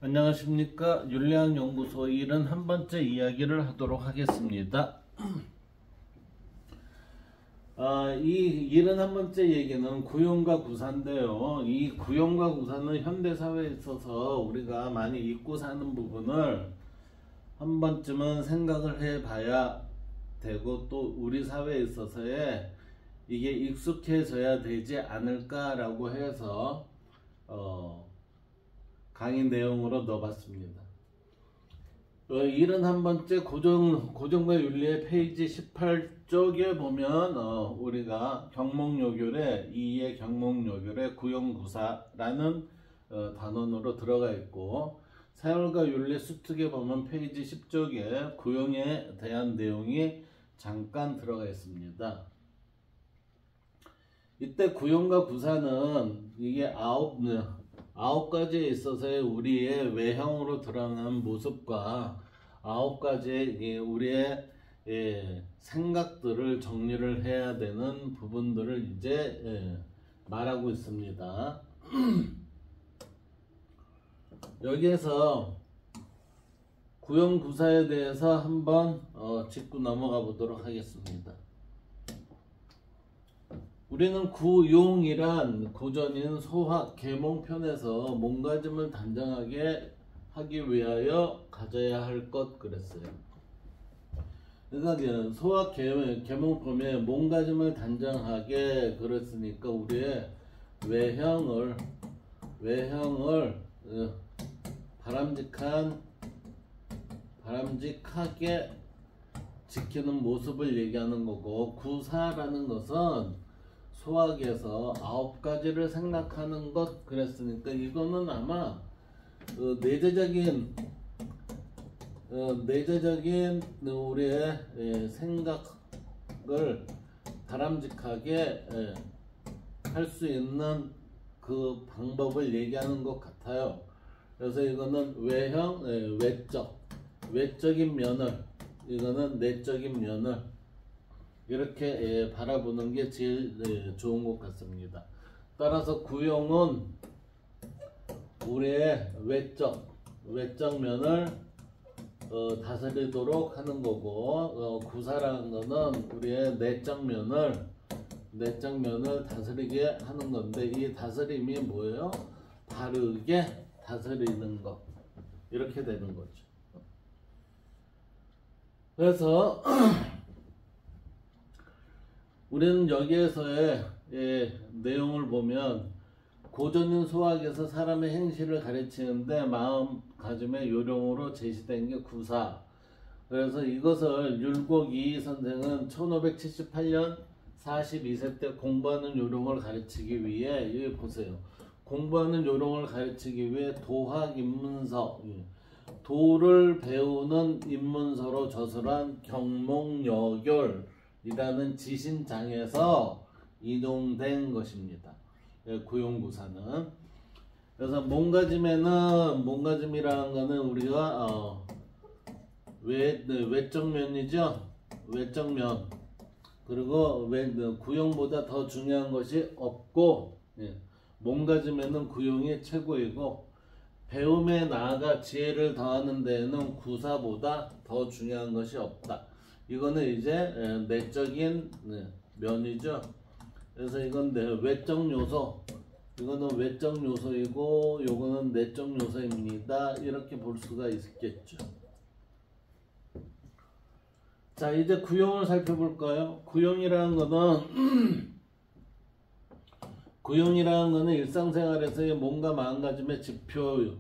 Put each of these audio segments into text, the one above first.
안녕하십니까. 윤리학연구소 71번째 이야기를 하도록 하겠습니다. 이 71번째 얘기는 구용과 구사인데요. 이 구용과 구사는 현대사회에 있어서 우리가 많이 잊고 사는 부분을 한 번쯤은 생각을 해봐야 되고, 또 우리 사회에 있어서의 이게 익숙해져야 되지 않을까라고 해서 강의 내용으로 넣어봤습니다. 71번째 고정과 윤리의 페이지 18쪽에 보면 우리가 경목요결에 2의 경목요결에 구용구사라는 단원으로 들어가 있고, 사열과 윤리 수특에 보면 페이지 10쪽에 구용에 대한 내용이 잠깐 들어가 있습니다. 이때 구용과 구사는 이게 아홉 가지에 있어서의 우리의 외형으로 드러나는 모습과 9가지의 우리의 생각들을 정리를 해야 되는 부분들을 이제 말하고 있습니다. 여기에서 구용구사에 대해서 한번 짚고 넘어가 보도록 하겠습니다. 우리는 구용이란 고전인 소학 계몽편에서 몸가짐을 단정하게 하기 위하여 가져야 할 것 그랬어요. 그러니까 소학 계몽편에 몸가짐을 단정하게 그랬으니까 우리의 외형을 바람직하게 지키는 모습을 얘기하는 거고, 구사라는 것은 소학에서 9가지를 생각하는 것 그랬으니까 이거는 아마 내재적인 우리의 생각을 바람직하게 할 수 있는 그 방법을 얘기하는 것 같아요. 그래서 이거는 외형, 외적인 면을, 이거는 내적인 면을 이렇게 바라보는 게 제일 좋은 것 같습니다. 따라서 구용은 우리의 외적 면을 다스리도록 하는 거고, 구사라는 거는 우리의 내적 면을 다스리게 하는 건데, 이 다스림이 뭐예요? 바르게 다스리는 것, 이렇게 되는 거죠. 그래서 우리는 여기에서의 내용을 보면 고전인 소학에서 사람의 행실을 가르치는데 마음가짐의 요령으로 제시된 게 구사. 그래서 이것을 율곡이 선생은 1578년 42세 때 공부하는 요령을 가르치기 위해, 여기 보세요. 공부하는 요령을 가르치기 위해 도학 입문서, 도를 배우는 입문서로 저술한 경목여결 이라는 지신장에서 이동된 것입니다. 구용구사는. 그래서 몸가짐이라는 거는 우리가 외적면이죠. 외적면. 그리고 구용보다 더 중요한 것이 없고, 몸가짐에는 구용이 최고이고, 배움에 나아가 지혜를 더하는 데에는 구사보다 더 중요한 것이 없다. 이거는 이제 내적인 면이죠. 그래서 이건 외적 요소, 이거는 외적 요소이고 요거는 내적 요소입니다. 이렇게 볼 수가 있겠죠. 자, 이제 구용을 살펴볼까요? 구용이라는 거는 일상생활에서의 몸과 마음가짐의 지표.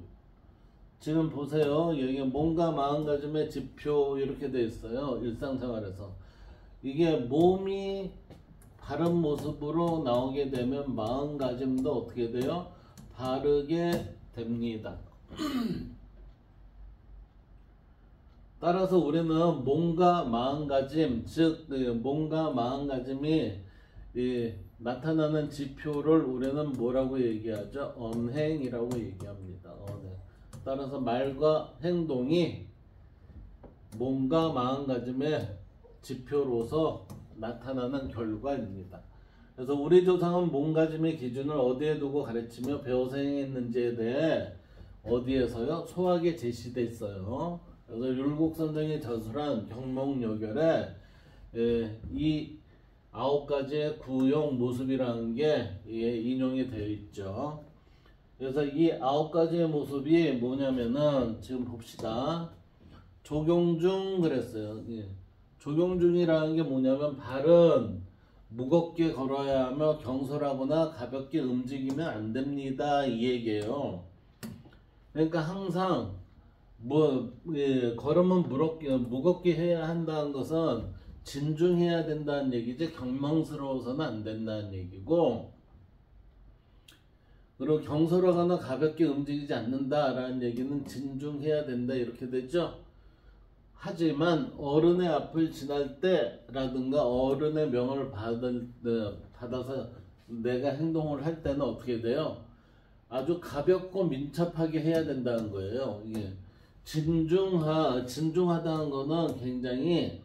지금 보세요. 여기 몸과 마음가짐의 지표 이렇게 되어 있어요. 일상생활에서. 이게 몸이 바른 모습으로 나오게 되면 마음가짐도 어떻게 돼요? 바르게 됩니다. 따라서 우리는 몸과 마음가짐, 즉 몸과 마음가짐이 나타나는 지표를 우리는 뭐라고 얘기하죠? 언행이라고 얘기합니다. 언행. 따라서 말과 행동이 몸과 마음가짐의 지표로서 나타나는 결과입니다. 그래서 우리 조상은 몸가짐의 기준을 어디에 두고 가르치며 배워서 행했는지에 대해 어디에서요? 소학에 제시돼 있어요. 그래서 율곡선생의 저술한 경몽요결에 이 9가지의 구용 모습이라는 게 인용이 되어 있죠. 그래서 이 9가지의 모습이 뭐냐면은 지금 봅시다. 조경중 그랬어요. 조경중이라는 게 뭐냐면 발은 무겁게 걸어야 하며 경솔하거나 가볍게 움직이면 안 됩니다. 이 얘기예요. 그러니까 항상 걸으면 무겁게 해야 한다는 것은 진중해야 된다는 얘기지 경망스러워서는 안 된다는 얘기고, 그리고 경솔하거나 가볍게 움직이지 않는다라는 얘기는 진중해야 된다 이렇게 되죠. 하지만 어른의 앞을 지날 때라든가 어른의 명을 받아서 내가 행동을 할 때는 어떻게 돼요? 아주 가볍고 민첩하게 해야 된다는 거예요. 이게 진중하다는 거는 굉장히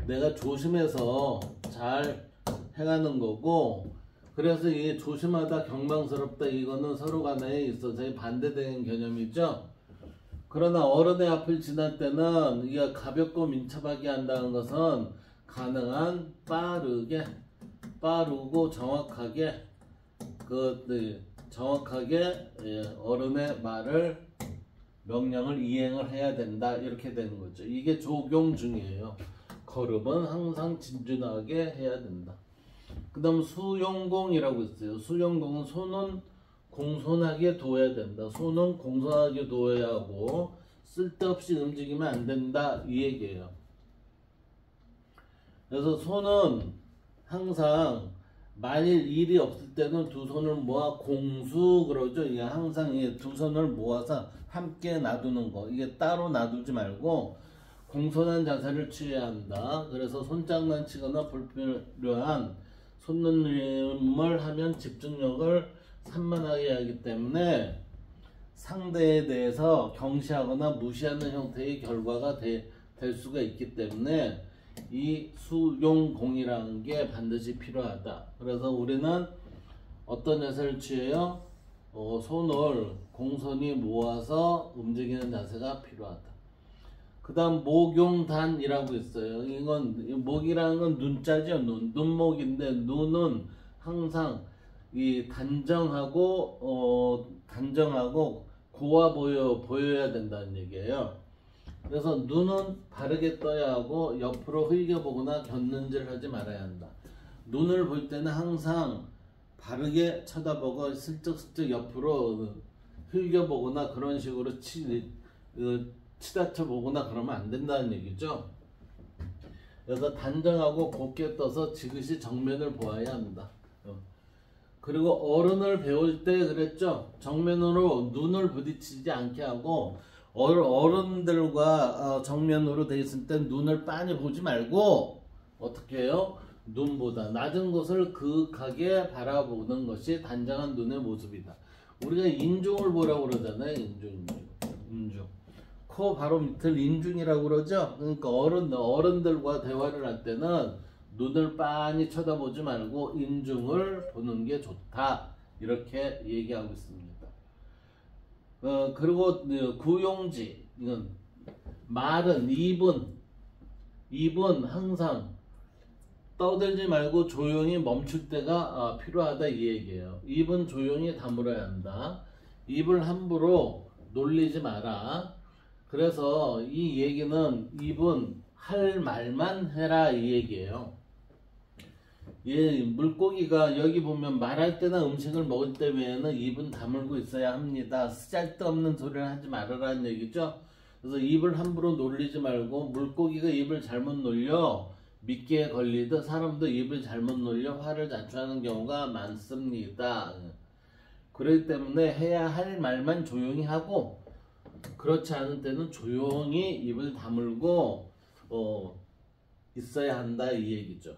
내가 조심해서 잘 해가는 거고, 그래서 이 조심하다 경망스럽다 이거는 서로 간에 있어서 반대되는 개념이죠. 그러나 어른의 앞을 지날 때는 이게 가볍고 민첩하게 한다는 것은 가능한 빠르고 정확하게 어른의 명령을 이행을 해야 된다 이렇게 되는 거죠. 이게 조경중이에요. 걸음은 항상 진중하게 해야 된다. 그 다음 수용공이라고 있어요. 수용공은 손은 공손하게 둬야 된다. 손은 공손하게 둬야 하고 쓸데없이 움직이면 안 된다 이 얘기예요. 그래서 손은 항상 만일 일이 없을 때는 두 손을 모아 공수 그러죠. 이게 항상 두 손을 모아서 함께 놔두는 거. 이게 따로 놔두지 말고 공손한 자세를 취해야 한다. 그래서 손장난치거나 불필요한 손놀림을 하면 집중력을 산만하게 하기 때문에 상대에 대해서 경시하거나 무시하는 형태의 결과가 될 수가 있기 때문에 이 수용공이라는 게 반드시 필요하다. 그래서 우리는 어떤 자세를 취해요? 손을 공손히 모아서 움직이는 자세가 필요하다. 그 다음 목용단이라고 있어요. 이건 목이라는 건 눈자죠. 눈목인데 눈은 항상 이 단정하고 고와 보여야 된다는 얘기예요. 그래서 눈은 바르게 떠야 하고 옆으로 흘겨보거나 곁눈질하지 말아야 한다. 눈을 볼 때는 항상 바르게 쳐다보고 슬쩍슬쩍 옆으로 흘겨보거나 그런 식으로 치닫혀 보거나 그러면 안 된다는 얘기죠. 그래서 단정하고 곱게 떠서 지그시 정면을 보아야 한다. 그리고 어른을 배울 때 그랬죠. 정면으로 눈을 부딪히지 않게 하고 어른들과 정면으로 돼 있을 때 눈을 빤히 보지 말고 어떻게 해요? 눈보다 낮은 곳을 그윽하게 바라보는 것이 단정한 눈의 모습이다. 우리가 인중을 보라고 그러잖아요. 인중. 코 바로 밑을 인중이라고 그러죠. 그러니까 어른들과 대화를 할 때는 눈을 빤히 쳐다보지 말고 인중을 보는 게 좋다. 이렇게 얘기하고 있습니다. 그리고 구용지, 이건 말은 입은 항상 떠들지 말고 조용히 멈출 때가 필요하다 이 얘기예요. 입은 조용히 다물어야 한다. 입을 함부로 놀리지 마라. 그래서 이 얘기는 입은 할 말만 해라 이 얘기예요. 물고기가 여기 보면 말할 때나 음식을 먹을 때 외에는 입은 다물고 있어야 합니다. 쓰잘데없는 소리를 하지 말아라는 얘기죠. 그래서 입을 함부로 놀리지 말고 물고기가 입을 잘못 놀려 미끼에 걸리듯 사람도 입을 잘못 놀려 화를 자초하는 경우가 많습니다. 그렇기 때문에 해야 할 말만 조용히 하고 그렇지 않은 때는 조용히 입을 다물고 있어야 한다 이 얘기죠.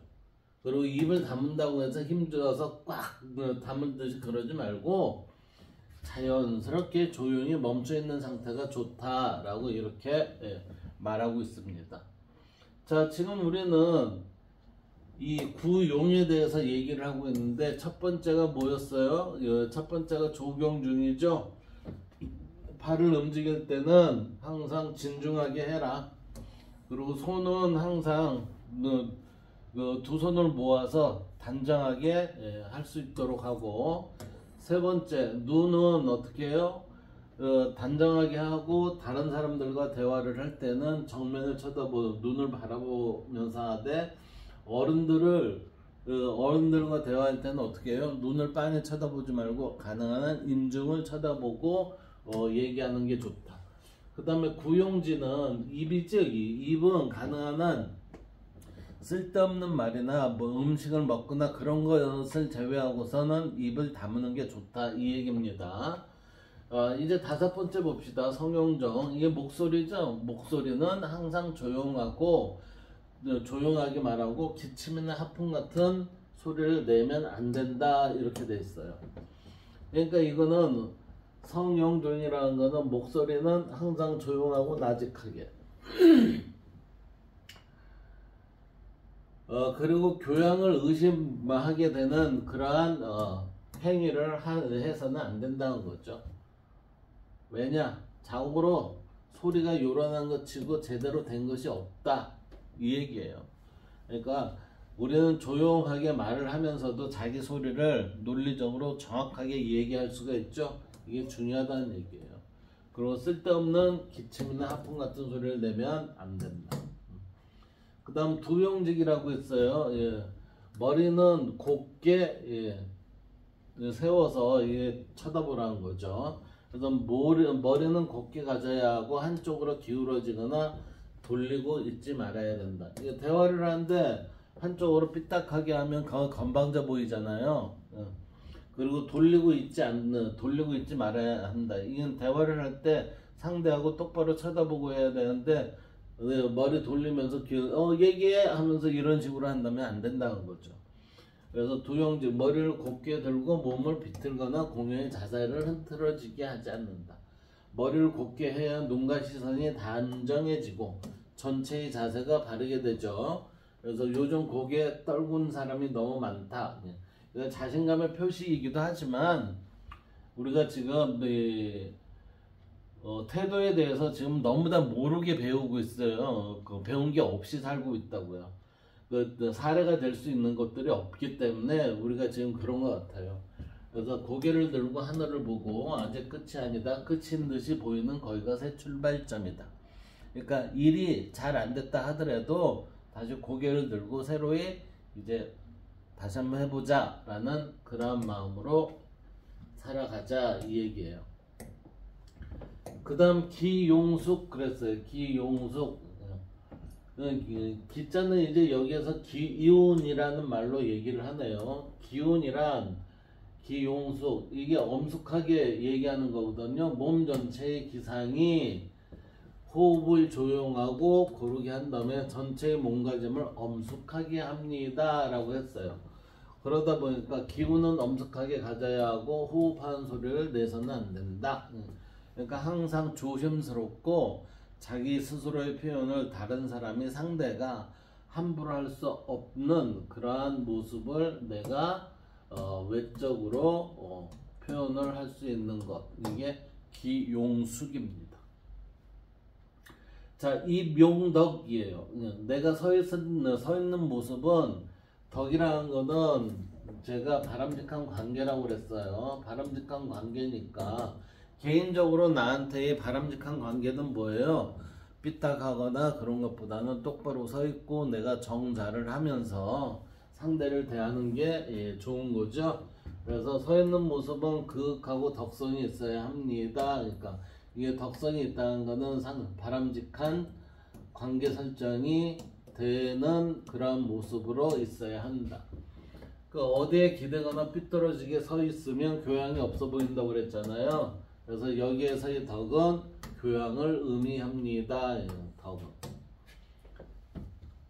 그리고 입을 다문다고 해서 힘줘서 꽉 다물듯이 그러지 말고 자연스럽게 조용히 멈춰있는 상태가 좋다라고 이렇게 말하고 있습니다. 자, 지금 우리는 이 구용에 대해서 얘기를 하고 있는데 첫 번째가 뭐였어요? 첫 번째가 조경중이죠. 팔을 움직일 때는 항상 진중하게 해라. 그리고 손은 항상 두 손을 모아서 단정하게 할 수 있도록 하고, 세 번째, 눈은 어떻게 해요? 단정하게 하고 다른 사람들과 대화를 할 때는 정면을 눈을 바라보면서 하되, 어른들과 대화할 때는 어떻게 해요? 눈을 빤히 쳐다보지 말고 가능한 한 인중을 쳐다보고 얘기하는 게 좋다. 그 다음에 구용지는 입이죠. 입은 가능한 한 쓸데없는 말이나 뭐 음식을 먹거나 그런 것을 제외하고서는 입을 다무는 게 좋다, 이 얘기입니다. 이제 다섯 번째 봅시다. 성용정. 이게 목소리죠. 목소리는 항상 조용하게 말하고 기침이나 하품 같은 소리를 내면 안 된다, 이렇게 돼 있어요. 그러니까 이거는 성용정이라는 거는 목소리는 항상 조용하고 나직하게. 그리고 교양을 의심하게 되는 그러한 행위를 해서는 안 된다는 거죠. 왜냐? 자고로 소리가 요란한 것 치고 제대로 된 것이 없다, 이 얘기예요. 그러니까 우리는 조용하게 말을 하면서도 자기 소리를 논리적으로 정확하게 얘기할 수가 있죠. 이게 중요하다는 얘기예요. 그리고 쓸데없는 기침이나 하품 같은 소리를 내면 안 된다. 그 다음 두용직이라고 했어요. 예. 머리는 곱게 세워서 쳐다보라는 거죠. 그래서 머리는 곱게 가져야 하고 한쪽으로 기울어지거나 돌리고 있지 말아야 된다. 이게 대화를 하는데 한쪽으로 삐딱하게 하면 건방져 보이잖아요. 그리고 돌리고 있지 말아야 한다. 이건 대화를 할 때 상대하고 똑바로 쳐다보고 해야 되는데, 머리 돌리면서 얘기해 하면서 이런 식으로 한다면 안 된다는 거죠. 그래서 두용직, 머리를 곱게 들고 몸을 비틀거나 공연의 자세를 흐트러지게 하지 않는다. 머리를 곱게 해야 눈과 시선이 단정해지고 전체의 자세가 바르게 되죠. 그래서 요즘 고개 떨군 사람이 너무 많다. 자신감의 표시이기도 하지만 우리가 지금 태도에 대해서 지금 너무 다 모르게 배우고 있어요. 배운 게 없이 살고 있다고요. 사례가 될 수 있는 것들이 없기 때문에 우리가 지금 그런 것 같아요. 그래서 고개를 들고 하늘을 보고 아직 끝이 아니다, 끝인 듯이 보이는 거기가 새 출발점이다. 그러니까 일이 잘 안 됐다 하더라도 다시 고개를 들고 새로이 이제 다시 한번 해보자 라는 그런 마음으로 살아가자, 이 얘기예요. 그 다음 기용숙 그랬어요. 기용숙. 기자는 이제 여기에서 기운이라는 말로 얘기를 하네요. 기용숙, 이게 엄숙하게 얘기하는 거거든요. 몸 전체의 기상이 호흡을 조용하고 고르게 한 다음에 전체의 몸가짐을 엄숙하게 합니다 라고 했어요. 그러다 보니까 기운은 엄숙하게 가져야 하고 호흡하는 소리를 내서는 안 된다. 그러니까 항상 조심스럽고 자기 스스로의 표현을 다른 상대가 함부로 할 수 없는 그러한 모습을 내가 외적으로 표현을 할 수 있는 것, 이게 기용숙입니다. 자, 이 명덕이에요. 내가 서 있는 모습은, 덕이라는 거는 제가 바람직한 관계라고 그랬어요. 바람직한 관계니까 개인적으로 나한테의 바람직한 관계는 뭐예요? 삐딱하거나 그런 것보다는 똑바로 서 있고 내가 정자를 하면서 상대를 대하는 게 좋은 거죠. 그래서 서 있는 모습은 그윽하고 덕성이 있어야 합니다. 그러니까 이게 덕성이 있다는 거는 바람직한 관계 설정이 되는 그런 모습으로 있어야 한다. 어디에 기대거나 삐뚤어지게 서 있으면 교양이 없어 보인다고 그랬잖아요. 그래서 여기에서의 덕은 교양을 의미합니다. 덕은.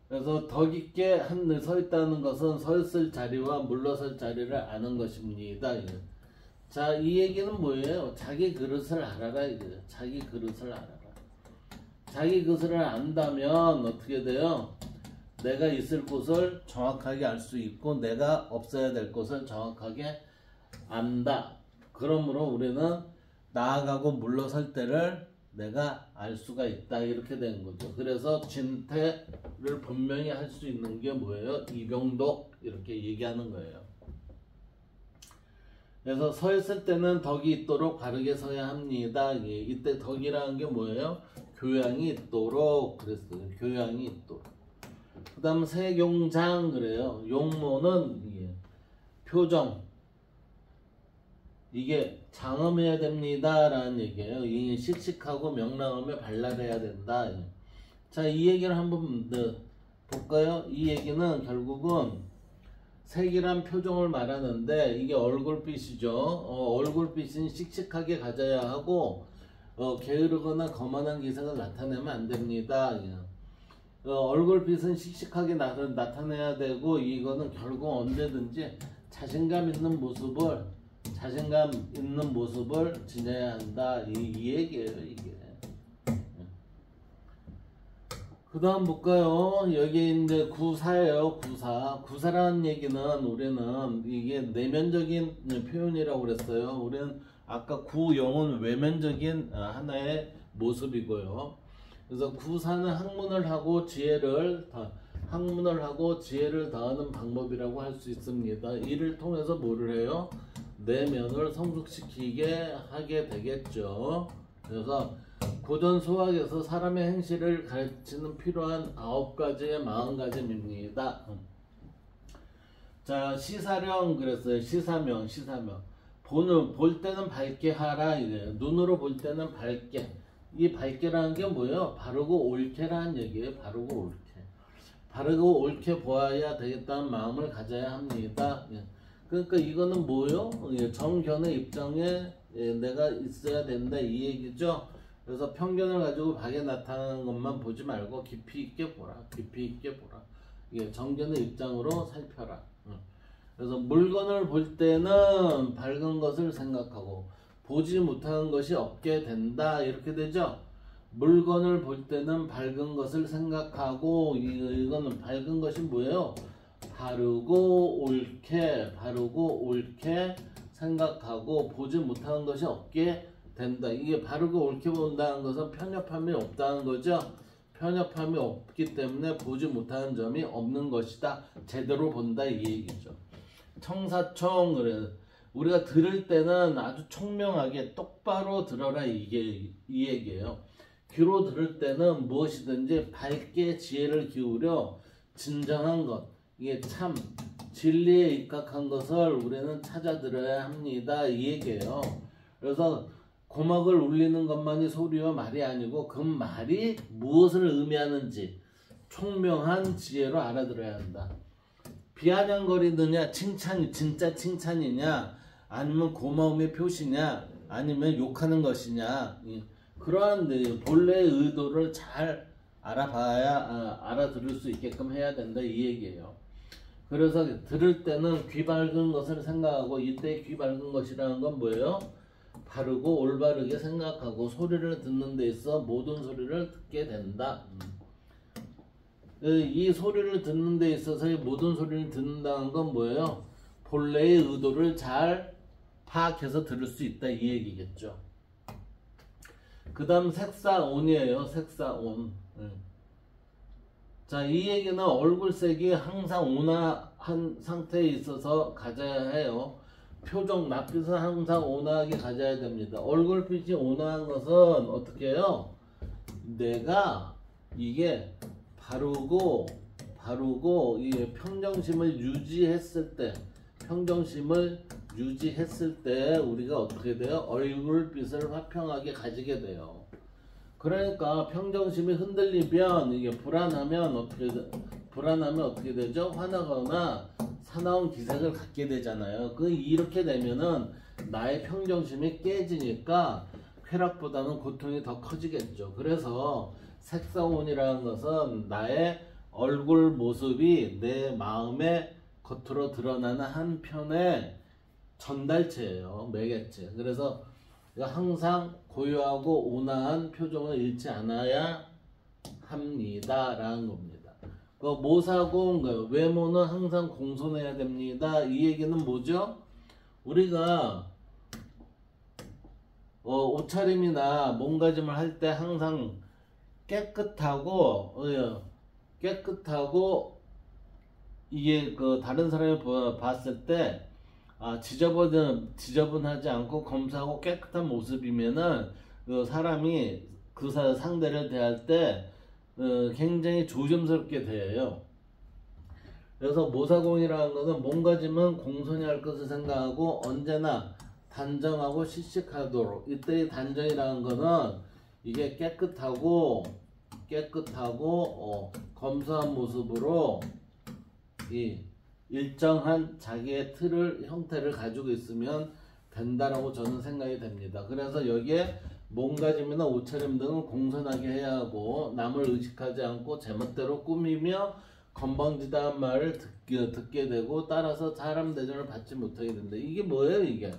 그래서 덕 있게 서 있다는 것은 서 있을 자리와 물러설 자리를 아는 것입니다. 자, 이 얘기는 뭐예요? 자기 그릇을 알아라. 자기 그릇을 알아라. 자기 그릇을 안다면 어떻게 돼요? 내가 있을 곳을 정확하게 알 수 있고 내가 없어야 될 곳을 정확하게 안다. 그러므로 우리는 나아가고 물러설 때를 내가 알 수가 있다 이렇게 되는 거죠. 그래서 진태를 분명히 할 수 있는 게 뭐예요? 이병독 이렇게 얘기하는 거예요. 그래서 서 있을 때는 덕이 있도록 바르게 서야 합니다. 이때 덕이라는 게 뭐예요? 교양이 있도록 그랬어요. 교양이 있도록. 그 다음 세용장 그래요. 용모는 표정. 이게 장엄해야 됩니다 라는 얘기예요. 이 씩씩하고 명랑함에 발랄해야 된다. 자, 이 얘기를 한번 볼까요? 이 얘기는 결국은 색이란 표정을 말하는데 이게 얼굴빛이죠. 얼굴빛은 씩씩하게 가져야 하고 게으르거나 거만한 기색을 나타내면 안 됩니다. 얼굴빛은 씩씩하게 나타내야 되고 이거는 결국 언제든지 자신감 있는 모습을 지녀야 한다. 이 얘기예요, 이게. 그 다음 볼까요? 여기 이제 구사예요, 구사. 구사라는 얘기는 우리는 이게 내면적인 표현이라고 그랬어요. 우리는 아까 구영은 외면적인 하나의 모습이고요. 그래서 구사는 학문을 하고 지혜를 더하는 방법이라고 할 수 있습니다. 이를 통해서 뭐를 해요? 내면을 성숙시키게 하게 되겠죠. 그래서 고전 수학에서 사람의 행실을 가르치는 필요한 9가지의 마음가짐입니다. 자, 시사령 그랬어요. 시사명. 볼 때는 밝게 하라 이래요. 눈으로 볼 때는 밝게. 이 밝게라는 게 뭐예요? 바르고 옳게라는 얘기예요. 바르고 옳게 보아야 되겠다는 마음을 가져야 합니다. 그러니까 이거는 뭐요? 정견의 입장에 내가 있어야 된다 이 얘기죠. 그래서 편견을 가지고 밖에 나타나는 것만 보지 말고 깊이 있게 보라. 정견의 입장으로 살펴라. 그래서 물건을 볼 때는 밝은 것을 생각하고 보지 못하는 것이 없게 된다 이렇게 되죠. 물건을 볼 때는 밝은 것을 생각하고 이거는 밝은 것이 뭐예요? 바르고 옳게 생각하고 보지 못하는 것이 없게 된다. 이게 바르고 옳게 본다는 것은 편협함이 없다는 거죠. 편협함이 없기 때문에 보지 못하는 점이 없는 것이다. 제대로 본다 이 얘기죠. 청사총 그래. 우리가 들을 때는 아주 총명하게 똑바로 들어라 이 얘기예요. 귀로 들을 때는 무엇이든지 밝게 지혜를 기울여 진정한 것, 이게 참 진리에 입각한 것을 우리는 찾아 들어야 합니다 이 얘기예요. 그래서 고막을 울리는 것만이 소리와 말이 아니고 그 말이 무엇을 의미하는지 총명한 지혜로 알아들어야 한다. 비아냥거리느냐 칭찬이 진짜 칭찬이냐 아니면 고마움의 표시냐 아니면 욕하는 것이냐 그러한 본래의 의도를 잘 알아봐야 알아들을 수 있게끔 해야 된다 이 얘기예요. 그래서 들을 때는 귀 밝은 것을 생각하고 이때 귀 밝은 것이라는 건 뭐예요? 바르고 올바르게 생각하고 소리를 듣는 데 있어 모든 소리를 듣게 된다. 이 소리를 듣는 데 있어서의 모든 소리를 듣는다는 건 뭐예요? 본래의 의도를 잘 파악해서 들을 수 있다 이 얘기겠죠. 그 다음 색사온이에요. 색사온. 자, 이 얘기는 얼굴색이 항상 온화한 상태에 있어서 가져야 해요. 표정, 낯빛은 항상 온화하게 가져야 됩니다. 얼굴빛이 온화한 것은 어떻게 해요? 내가 이게 바르고 이 평정심을 유지했을 때 우리가 어떻게 돼요? 얼굴빛을 화평하게 가지게 돼요. 그러니까 평정심이 흔들리면 이게 불안하면 어떻게 되죠? 화나거나 사나운 기색을 갖게 되잖아요. 이렇게 되면은 나의 평정심이 깨지니까 쾌락보다는 고통이 더 커지겠죠. 그래서 색사온이라는 것은 나의 얼굴 모습이 내 마음의 겉으로 드러나는 한편의 전달체예요. 매개체. 그래서 항상 고요하고 온화한 표정을 잃지 않아야 합니다 라는 겁니다. 모사공, 외모는 항상 공손해야 됩니다. 이 얘기는 뭐죠? 우리가 옷차림이나 몸가짐을 할 때 항상 깨끗하고 이게 그 다른 사람이 봤을 때 지저분하지 않고 검소하고 깨끗한 모습이면은 그 사람이 상대를 대할 때 굉장히 조심스럽게 대해요. 그래서 모사공이라는 것은 몸가짐은 공손히 할 것을 생각하고 언제나 단정하고 씩씩하도록, 이때의 단정이라는 것은 이게 깨끗하고 검소한 모습으로 이 일정한 자기의 형태를 가지고 있으면 된다라고 저는 생각이 됩니다. 그래서 여기에 몸가짐이나 옷차림 등은 공손하게 해야 하고 남을 의식하지 않고 제멋대로 꾸미며 건방지다는 말을 듣게 되고 따라서 사람 대접을 받지 못하게 된다. 이게 뭐예요? 이게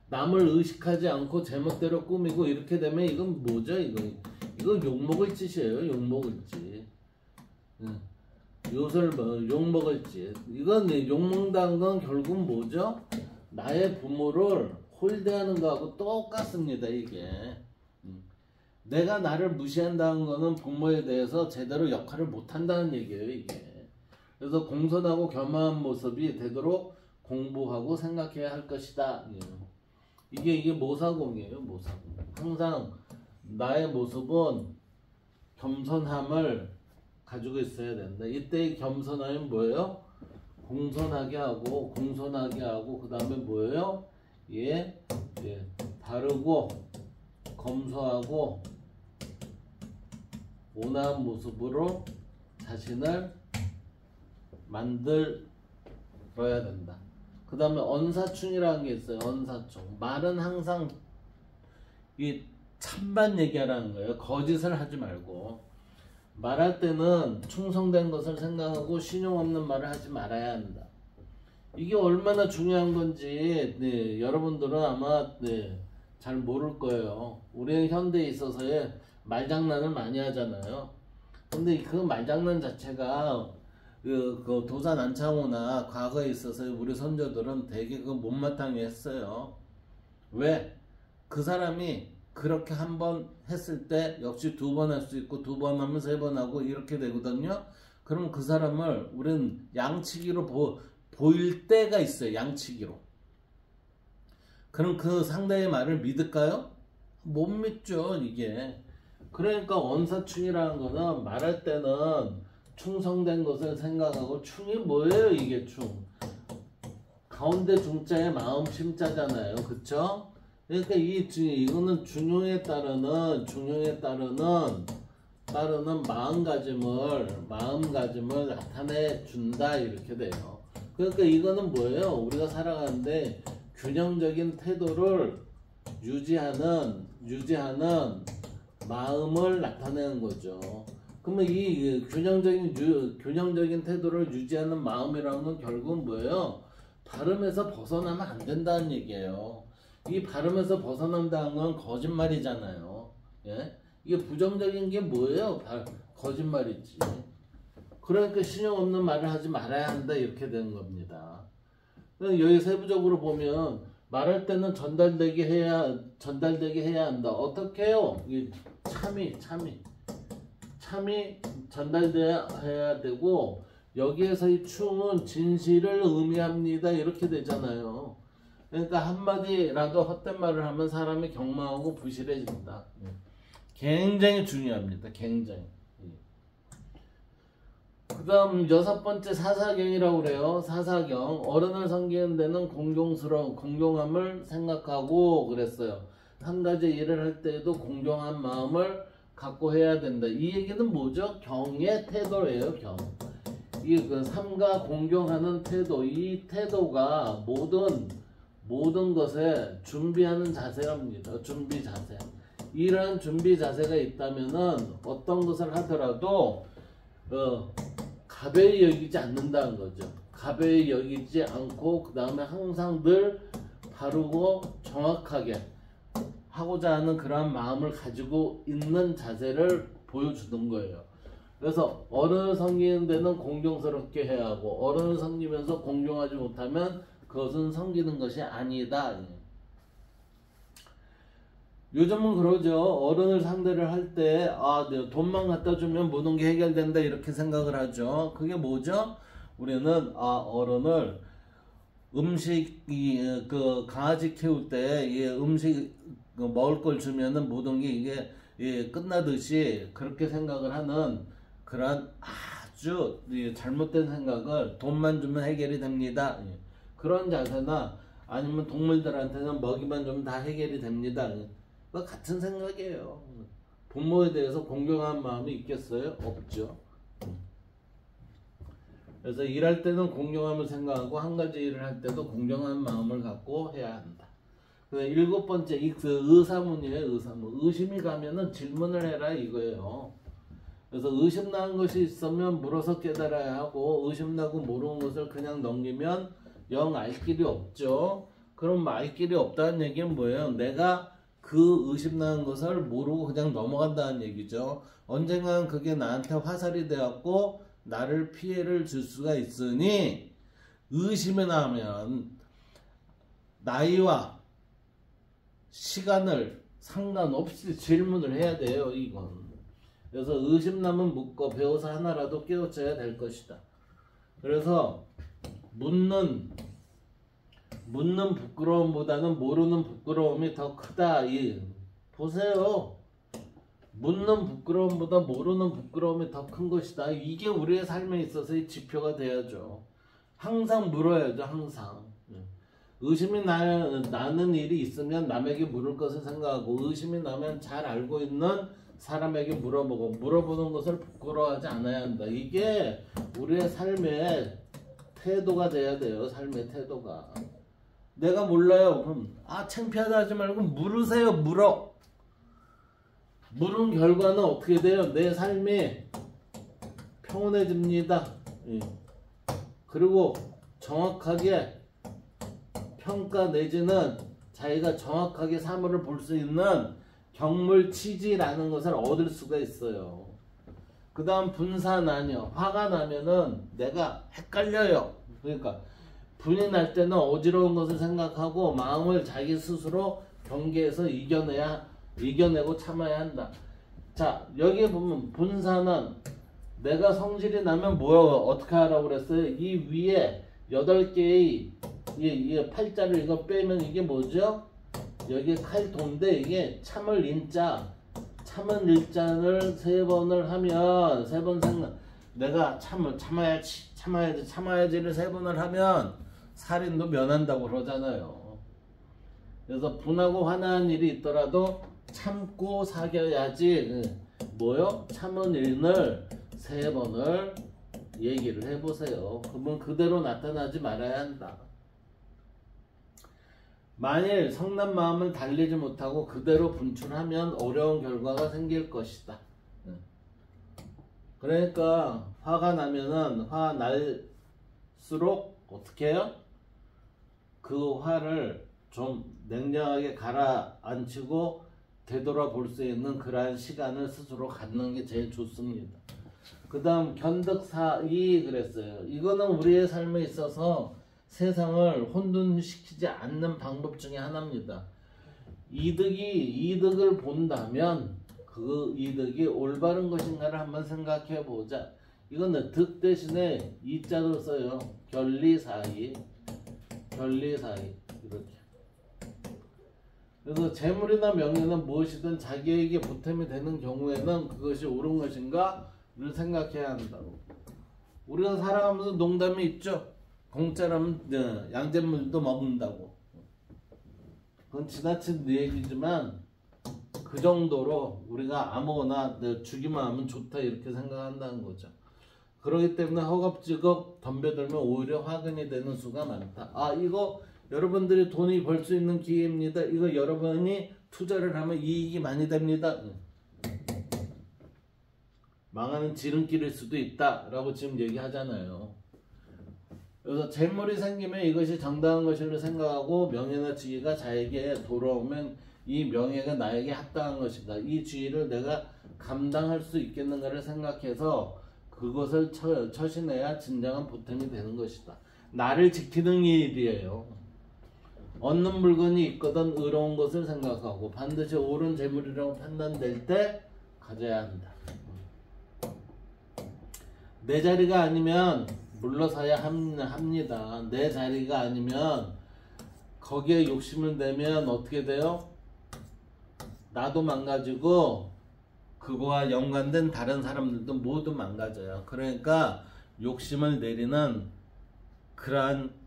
남을 의식하지 않고 제멋대로 꾸미고 이렇게 되면 이건 뭐죠? 이거 욕먹을 짓이에요. 욕먹을 짓. 욕먹을 짓. 이건 욕먹는다는 건 결국 뭐죠? 나의 부모를 홀대하는 거하고 똑같습니다. 이게 내가 나를 무시한다는 거는 부모에 대해서 제대로 역할을 못한다는 얘기예요. 이게 그래서 공손하고 겸허한 모습이 되도록 공부하고 생각해야 할 것이다. 이게 모사공이에요. 모사공. 항상 나의 모습은 겸손함을 가지고 있어야 된다. 이때의 겸손함이 뭐예요? 공손하게 하고 그 다음에 뭐예요? 바르고 검소하고 온화한 모습으로 자신을 만들어야 된다. 그 다음에 언사충이라는 게 있어요. 언사충. 말은 항상 이 참만 얘기하라는 거예요. 거짓을 하지 말고 말할 때는 충성된 것을 생각하고 신용 없는 말을 하지 말아야 한다. 이게 얼마나 중요한 건지 여러분들은 아마 잘 모를 거예요. 우리는 현대에 있어서의 말장난을 많이 하잖아요. 근데 그 말장난 자체가 그 도산 안창호나 과거에 있어서 우리 선조들은 되게 못마땅해 했어요. 왜? 그 사람이 그렇게 한 번 했을 때 역시 두 번 할 수 있고 두 번 하면 세 번 하고 이렇게 되거든요. 그럼 그 사람을 우리는 양치기로 보일 때가 있어요. 양치기로. 그럼 그 상대의 말을 믿을까요? 못 믿죠. 이게. 그러니까 언사충이라는 거는 말할 때는 충성된 것을 생각하고, 충이 뭐예요? 이게 충. 가운데 중자에 마음 심자잖아요. 그쵸? 그러니까 이거는 중용에 따르는 마음가짐을 나타내 준다 이렇게 돼요. 그러니까 이거는 뭐예요? 우리가 살아가는데 균형적인 태도를 유지하는 마음을 나타내는 거죠. 그러면 이 균형적인 태도를 유지하는 마음이라는 건 결국은 뭐예요? 발음에서 벗어나면 안 된다는 얘기예요. 이 발음에서 벗어난다는 건 거짓말이잖아요. 예? 이게 부정적인 게 뭐예요? 거짓말이지. 그러니까 신용 없는 말을 하지 말아야 한다 이렇게 되는 겁니다. 여기 세부적으로 보면 말할 때는 전달되게 해야 한다. 어떻게 해요? 참이 전달돼야 되고, 여기에서 이 충은 진실을 의미합니다 이렇게 되잖아요. 그러니까 한마디라도 헛된 말을 하면 사람이 경망하고 부실해진다. 굉장히 중요합니다. 굉장히. 그 다음 6번째 사사경이라고 그래요. 사사경. 어른을 섬기는 데는 공경함을 생각하고 그랬어요. 한 가지 일을 할 때에도 공경한 마음을 갖고 해야 된다. 이 얘기는 뭐죠? 경의 태도예요. 경. 그 삼가 공경하는 태도. 이 태도가 모든 것에 준비하는 자세랍니다. 준비 자세. 이러한 준비 자세가 있다면은 어떤 것을 하더라도 가벼이 여기지 않는다는 거죠. 가벼이 여기지 않고 그 다음에 항상 늘 바르고 정확하게 하고자 하는 그러한 마음을 가지고 있는 자세를 보여주는 거예요. 그래서 어른을 섬기는 데는 공경스럽게 해야 하고, 어른을 섬기면서 공경하지 못하면 그것은 섬기는 것이 아니다. 요즘은 그러죠. 어른을 상대를 할 때, 아, 네, 돈만 갖다 주면 모든 게 해결된다, 이렇게 생각을 하죠. 그게 뭐죠? 우리는, 아, 어른을 음식, 강아지 키울 때, 음식, 먹을 걸 주면은 모든 게 이게, 끝나듯이 그렇게 생각을 하는 그런 아주 잘못된 생각을 돈만 주면 해결이 됩니다. 그런 자세나 아니면 동물들한테는 먹이만 주면 다 해결이 됩니다. 같은 생각이에요. 부모에 대해서 공경한 마음이 있겠어요? 없죠. 그래서 일할 때는 공경함을 생각하고 한 가지 일을 할 때도 공경한 마음을 갖고 해야 한다. 일곱 번째, 의사문이에요. 의사문. 의심이 가면은 질문을 해라, 이거예요. 그래서 의심나는 것이 있으면 물어서 깨달아야 하고, 의심나고 모르는 것을 그냥 넘기면 영 알 길이 없죠. 그럼 알 길이 없다는 얘기는 뭐예요? 내가 그 의심나는 것을 모르고 그냥 넘어간다는 얘기죠. 언젠간 그게 나한테 화살이 되었고 나를 피해를 줄 수가 있으니, 의심이 나면 나이와 시간을 상관없이 질문을 해야 돼요, 이건. 그래서 의심나면 묻고 배워서 하나라도 깨우쳐야 될 것이다. 그래서 묻는 부끄러움보다는 모르는 부끄러움이 더 크다. 보세요. 묻는 부끄러움보다 모르는 부끄러움이 더 큰 것이다. 이게 우리의 삶에 있어서의 지표가 돼야죠. 항상 물어야죠. 항상. 의심이 나는 일이 있으면 남에게 물을 것을 생각하고, 의심이 나면 잘 알고 있는 사람에게 물어보고, 물어보는 것을 부끄러워하지 않아야 한다. 이게 우리의 삶의 태도가 돼야 돼요. 삶의 태도가. 내가 몰라요. 그럼 창피하다 하지 말고 물으세요. 물은 결과는 어떻게 돼요? 내 삶이 평온해집니다. 그리고 정확하게 평가 내지는 자기가 정확하게 사물을 볼 수 있는 경물치지라는 것을 얻을 수가 있어요. 그 다음 분사나녀. 화가 나면은 내가 헷갈려요. 그러니까 분이 날 때는 어지러운 것을 생각하고 마음을 자기 스스로 경계해서 이겨내고 참아야 한다. 자, 여기에 보면 분사는 내가 성질이 나면 어떻게 하라고 그랬어요? 이 위에 8개의 이 팔자를 이거 빼면 이게 뭐죠? 여기 칼도인데, 이게 참을 인자, 참은 일자를 3번을 하면, 3번 내가 참아야지를 3번을 하면 살인도 면한다고 그러잖아요. 그래서 분하고 화나는 일이 있더라도 참고 사겨야지. 참은 일을 3번을 얘기를 해보세요. 그러면 그대로 나타나지 말아야 한다. 만일 성난 마음을 달리지 못하고 그대로 분출하면 어려운 결과가 생길 것이다. 그러니까 화가 나면은 화 날수록 어떻게 해요? 그 화를 좀 냉정하게 가라앉히고 되돌아볼 수 있는 그러한 시간을 스스로 갖는 게 제일 좋습니다. 그 다음 견득사이 그랬어요. 이거는 우리의 삶에 있어서 세상을 혼돈시키지 않는 방법 중에 하나입니다. 이득을 본다면 그 이득이 올바른 것인가를 한번 생각해 보자. 이거는 득 대신에 이자도 써요. 결리사이 이렇게. 그래서 재물이나 명예는 무엇이든 자기에게 보탬이 되는 경우에는 그것이 옳은 것인가를 생각해야 한다고. 우리가 살아가면서 농담이 있죠. 공짜라면 양잿물도 먹는다고. 그건 지나친 얘기지만 그 정도로 우리가 아무거나 주기만 하면 좋다 이렇게 생각한다는 거죠. 그렇기 때문에 허겁지겁 덤벼들면 오히려 화근이 되는 수가 많다. 이거 여러분들이 돈이 벌 수 있는 기회입니다. 이거 여러분이 투자를 하면 이익이 많이 됩니다. 망하는 지름길일 수도 있다 라고 지금 얘기하잖아요. 그래서 재물이 생기면 이것이 정당한 것으로 생각하고 명예나 지위가 자에게 돌아오면 이 명예가 나에게 합당한 것이다. 이 지위를 내가 감당할 수 있겠는가를 생각해서 그것을 처신해야 진정한 보탬이 되는 것이다. 나를 지키는 일이에요. 얻는 물건이 있거든 의로운 것을 생각하고 반드시 옳은 재물이라고 판단될 때 가져야 한다. 내 자리가 아니면 물러서야 합니다. 내 자리가 아니면 거기에 욕심을 내면 어떻게 돼요? 나도 망가지고 그거와 연관된 다른 사람들도 모두 망가져요. 그러니까 욕심을 내리는 그러한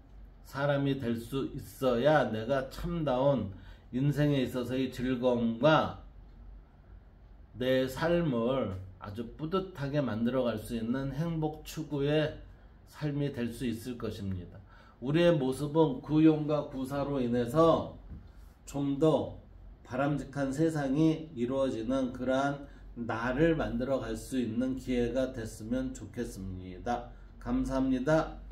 사람이 될 수 있어야 내가 참다운 인생에 있어서의 즐거움과 내 삶을 아주 뿌듯하게 만들어갈 수 있는 행복 추구의 삶이 될 수 있을 것입니다. 우리의 모습은 구용과 구사로 인해서 좀 더 바람직한 세상이 이루어지는 그러한 나를 만들어 갈 수 있는 기회가 됐으면 좋겠습니다. 감사합니다.